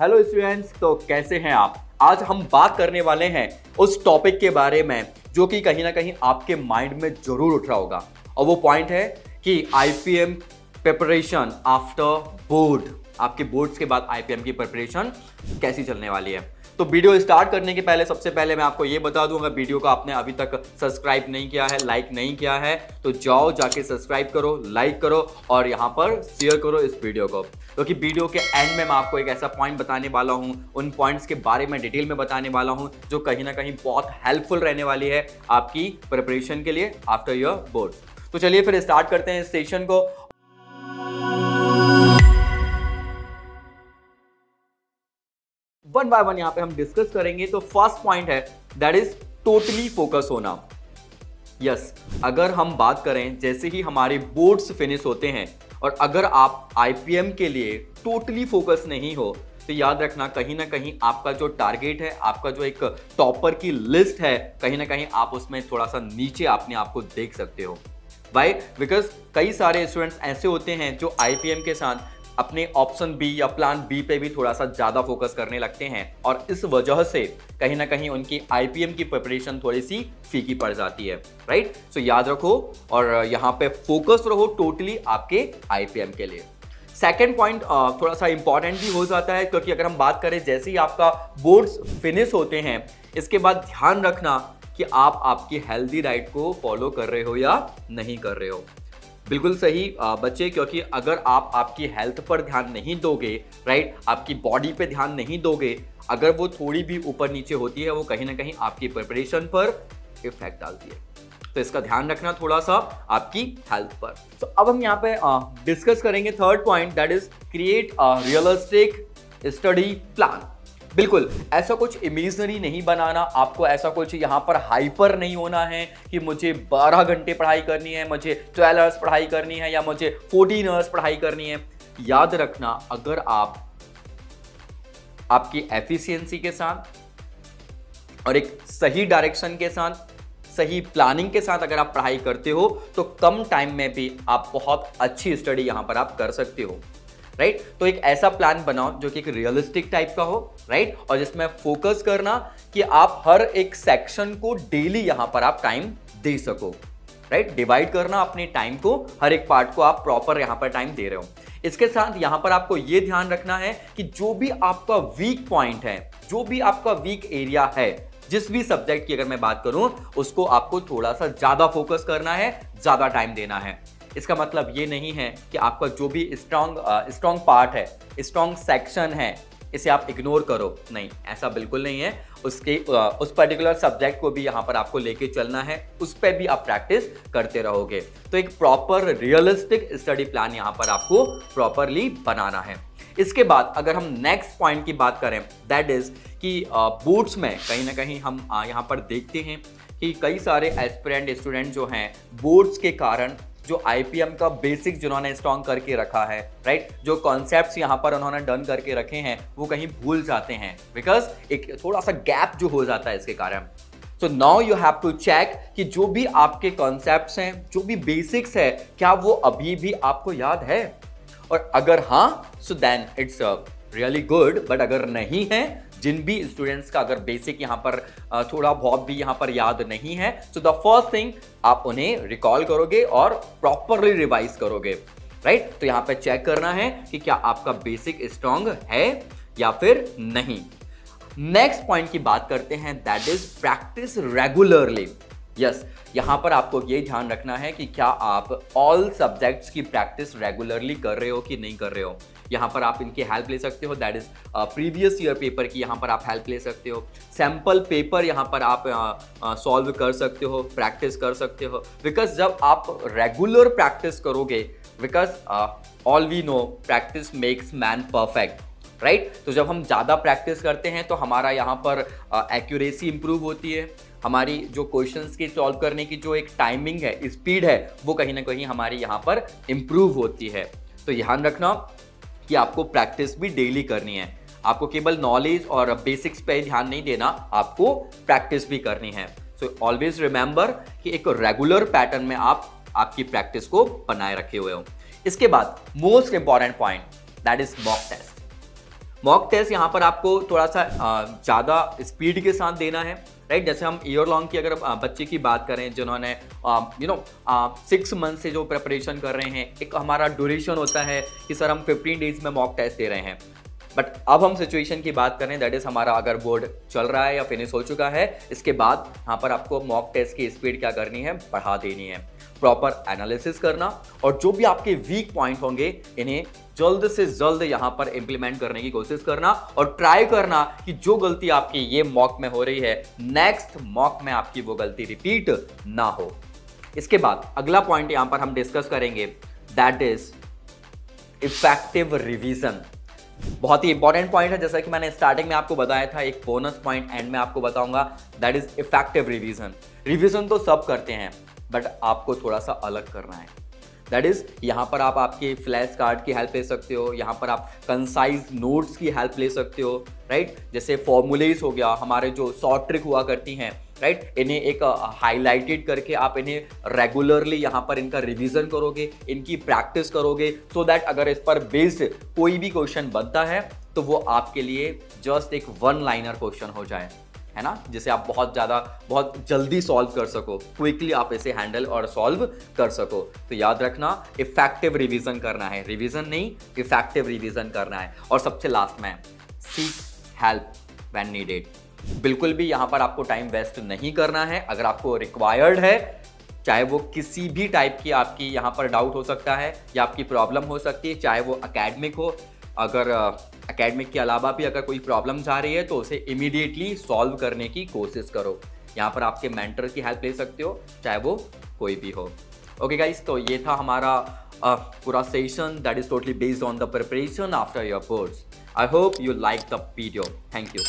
Hello students, तो कैसे हैं आप। आज हम बात करने वाले हैं उस टॉपिक के बारे में जो कि कहीं ना कहीं आपके माइंड में जरूर उठ रहा होगा, और वो पॉइंट है कि आईपीएम प्रिपरेशन आफ्टर बोर्ड। आपके बोर्ड्स के बाद आईपीएम की प्रिपरेशन कैसी चलने वाली है। तो वीडियो स्टार्ट करने के पहले सबसे पहले मैं आपको ये बता दूंगा, वीडियो को आपने अभी तक सब्सक्राइब नहीं किया है, लाइक नहीं किया है, तो जाओ जाके सब्सक्राइब करो, लाइक करो और यहाँ पर शेयर करो इस वीडियो को, क्योंकि वीडियो के एंड में मैं आपको एक ऐसा पॉइंट बताने वाला हूँ, उन पॉइंट्स के बारे में डिटेल में बताने वाला हूँ जो कहीं ना कहीं बहुत हेल्पफुल रहने वाली है आपकी प्रिपरेशन के लिए आफ्टर योर बोर्ड। तो चलिए फिर स्टार्ट करते हैं इस सेशन को। वन बाय वन यहाँ पे हम डिस्कस करेंगे। तो फर्स्ट पॉइंट है दैट इज टोटली फोकस होना। यस, अगर हम बात करें जैसे ही हमारे बोर्ड्स फिनिश होते हैं और अगर आप आईपीएम के लिए टोटली फोकस नहीं हो तो याद रखना कहीं ना कहीं आपका जो टारगेट है, आपका जो एक टॉपर की लिस्ट है, कहीं ना कहीं आप उसमें थोड़ा सा नीचे अपने आप को देख सकते हो। वाई? बिकॉज कई सारे स्टूडेंट्स ऐसे होते हैं जो आईपीएम के साथ अपने ऑप्शन बी या प्लान बी पे भी थोड़ा सा ज़्यादा फोकस करने लगते हैं और इस वजह से कहीं ना कहीं उनकी आईपीएम की प्रिपरेशन थोड़ी सी फीकी पड़ जाती है। राइट? सो याद रखो और यहाँ पे फोकस रहो टोटली आपके आईपीएम के लिए। सेकेंड पॉइंट थोड़ा सा इंपॉर्टेंट भी हो जाता है, क्योंकि अगर हम बात करें जैसे ही आपका बोर्ड्स फिनिश होते हैं, इसके बाद ध्यान रखना कि आप आपकी हेल्दी डाइट को फॉलो कर रहे हो या नहीं कर रहे हो। बिल्कुल सही बच्चे, क्योंकि अगर आप आपकी हेल्थ पर ध्यान नहीं दोगे, राइट, आपकी बॉडी पे ध्यान नहीं दोगे, अगर वो थोड़ी भी ऊपर नीचे होती है वो कहीं ना कहीं आपकी प्रिपरेशन पर इफेक्ट डालती है। तो इसका ध्यान रखना थोड़ा सा आपकी हेल्थ पर। तो अब हम यहाँ पे डिस्कस करेंगे third point, that is create a realistic study plan. बिल्कुल ऐसा कुछ इमेजिनरी नहीं बनाना, आपको ऐसा कुछ यहाँ पर हाइपर नहीं होना है कि मुझे 12 घंटे पढ़ाई करनी है, मुझे 12 आवर्स पढ़ाई करनी है या मुझे 14 आवर्स पढ़ाई करनी है। याद रखना अगर आप आपकी एफिशिएंसी के साथ और एक सही डायरेक्शन के साथ, सही प्लानिंग के साथ अगर आप पढ़ाई करते हो तो कम टाइम में भी आप बहुत अच्छी स्टडी यहाँ पर आप कर सकते हो। राइट? तो एक ऐसा प्लान बनाओ जो कि एक रियलिस्टिक टाइप का हो, राइट, और जिसमें फोकस करना कि आप हर एक सेक्शन को डेली यहां पर आप टाइम दे सको। राइट? डिवाइड करना अपने टाइम को, हर एक पार्ट को आप प्रॉपर यहां पर टाइम दे रहे हो। इसके साथ यहां पर आपको यह ध्यान रखना है कि जो भी आपका वीक पॉइंट है, जो भी आपका वीक एरिया है, जिस भी सब्जेक्ट की अगर मैं बात करूं, उसको आपको थोड़ा सा ज्यादा फोकस करना है, ज्यादा टाइम देना है। इसका मतलब ये नहीं है कि आपका जो भी स्ट्रॉन्ग पार्ट है, स्ट्रॉन्ग सेक्शन है, इसे आप इग्नोर करो। नहीं, ऐसा बिल्कुल नहीं है। उस पर्टिकुलर सब्जेक्ट को भी यहाँ पर आपको लेके चलना है, उस पर भी आप प्रैक्टिस करते रहोगे। तो एक प्रॉपर रियलिस्टिक स्टडी प्लान यहाँ पर आपको प्रॉपरली बनाना है। इसके बाद अगर हम नेक्स्ट पॉइंट की बात करें, दैट इज कि बोर्ड्स में कहीं ना कहीं हम यहाँ पर देखते हैं कि कई सारे एस्पिरेंट स्टूडेंट जो हैं बोर्ड्स के कारण जो आईपीएम का बेसिक जिन्होंने स्ट्रॉन्ग करके रखा है, राइट, जो कॉन्सेप्ट्स यहाँ पर उन्होंने डन करके रखे हैं वो कहीं भूल जाते हैं, बिकॉज एक थोड़ा सा गैप जो हो जाता है इसके कारण। So now you have to check कि जो भी आपके कॉन्सेप्ट्स हैं, जो भी बेसिक्स है, क्या वो अभी भी आपको याद है, और अगर हाँ so then it's really good. But अगर नहीं है, जिन भी स्टूडेंट्स का अगर बेसिक यहाँ पर थोड़ा बहुत भी यहाँ पर याद नहीं है, सो द फर्स्ट थिंग आप उन्हें रिकॉल करोगे और प्रॉपरली रिवाइज करोगे। राइट? तो यहाँ पे चेक करना है कि क्या आपका बेसिक स्ट्रॉन्ग है या फिर नहीं। नेक्स्ट पॉइंट की बात करते हैं, that is practice regularly. Yes, यहाँ पर आपको ये ध्यान रखना है कि क्या आप ऑल सब्जेक्ट्स की प्रैक्टिस रेगुलरली कर रहे हो कि नहीं कर रहे हो। यहाँ पर आप इनकी हेल्प ले सकते हो, that is previous year paper की यहाँ पर आप हेल्प ले सकते हो। सैम्पल पेपर यहाँ पर आप सॉल्व कर सकते हो, प्रैक्टिस कर सकते हो, बिकॉज जब आप रेगुलर प्रैक्टिस करोगे, because all we know practice makes man perfect. Right? तो जब हम ज़्यादा प्रैक्टिस करते हैं तो हमारा यहाँ पर एक्यूरेसी इंप्रूव होती है, हमारी जो क्वेश्चंस की सॉल्व करने की जो एक टाइमिंग है, स्पीड है, वो कहीं ना कहीं हमारी यहाँ पर इंप्रूव होती है। तो ध्यान रखना कि आपको प्रैक्टिस भी डेली करनी है। आपको केवल नॉलेज और बेसिक्स पे ध्यान नहीं देना, आपको प्रैक्टिस भी करनी है। सो ऑलवेज रिमेंबर कि एक रेगुलर पैटर्न में आप आपकी प्रैक्टिस को बनाए रखे हुए हो। इसके बाद most important point, that is mock test. Mock test यहाँ पर आपको थोड़ा सा ज़्यादा स्पीड के साथ देना है, राइट। जैसे हम ईयर लॉन्ग की अगर बच्चे की बात करें जिन्होंने 6 मंथ से जो प्रिपरेशन कर रहे हैं, एक हमारा ड्यूरेशन होता है कि सर हम 15 डेज में मॉक टेस्ट दे रहे हैं। बट अब हम सिचुएशन की बात करें, दैट इज हमारा अगर बोर्ड चल रहा है या फिनिश हो चुका है, इसके बाद यहाँ पर आपको मॉक टेस्ट की स्पीड क्या करनी है, बढ़ा देनी है, प्रॉपर एनालिसिस करना और जो भी आपके वीक पॉइंट होंगे इन्हें जल्द से जल्द यहाँ पर इंप्लीमेंट करने की कोशिश करना और ट्राई करना कि जो गलती आपकी ये मॉक में हो रही है, नेक्स्ट मॉक में आपकी वो गलती रिपीट ना हो। इसके बाद अगला पॉइंट यहाँ पर हम डिस्कस करेंगे, दैट इज इफेक्टिव रिवीजन। बहुत ही इंपॉर्टेंट पॉइंट है, जैसा कि मैंने स्टार्टिंग में आपको बताया था, एक बोनस पॉइंट एंड में आपको बताऊंगा, that is effective revision. Revision तो सब करते हैं बट आपको थोड़ा सा अलग करना है, दैट इज यहाँ पर आप आपके फ्लैश कार्ड की हेल्प ले सकते हो, यहाँ पर आप कंसाइज नोट्स की हेल्प ले सकते हो, राइट। जैसे फॉर्मूलेज हो गया, हमारे जो शॉर्ट ट्रिक हुआ करती हैं, राइट, इन्हें एक हाईलाइटेड करके आप इन्हें रेगुलरली यहाँ पर इनका रिवीजन करोगे, इनकी प्रैक्टिस करोगे, सो दैट अगर इस पर बेस्ड कोई भी क्वेश्चन बनता है तो वो आपके लिए जस्ट एक वन लाइनर क्वेश्चन हो जाए, है ना, जिसे आप बहुत जल्दी सॉल्व कर सको, क्विकली आप इसे हैंडल और सॉल्व कर सको। तो याद रखना, इफेक्टिव रिवीजन करना है, रिवीजन नहीं इफेक्टिव रिवीजन करना है। और सबसे लास्ट में सीक हेल्प व्हेन नीडेड। बिल्कुल भी यहाँ पर आपको टाइम वेस्ट नहीं करना है। अगर आपको रिक्वायर्ड है, चाहे वो किसी भी टाइप की आपकी यहाँ पर डाउट हो सकता है या आपकी प्रॉब्लम हो सकती है, चाहे वो एकेडमिक हो, अगर एकेडमिक के अलावा भी अगर कोई प्रॉब्लम्स आ रही है तो उसे इमीडिएटली सॉल्व करने की कोशिश करो। यहाँ पर आपके मेंटर की हेल्प ले सकते हो, चाहे वो कोई भी हो। ओके गाइस, तो ये था हमारा पूरा session that is totally based on the preparation after your boards. I hope you like the video. Thank you.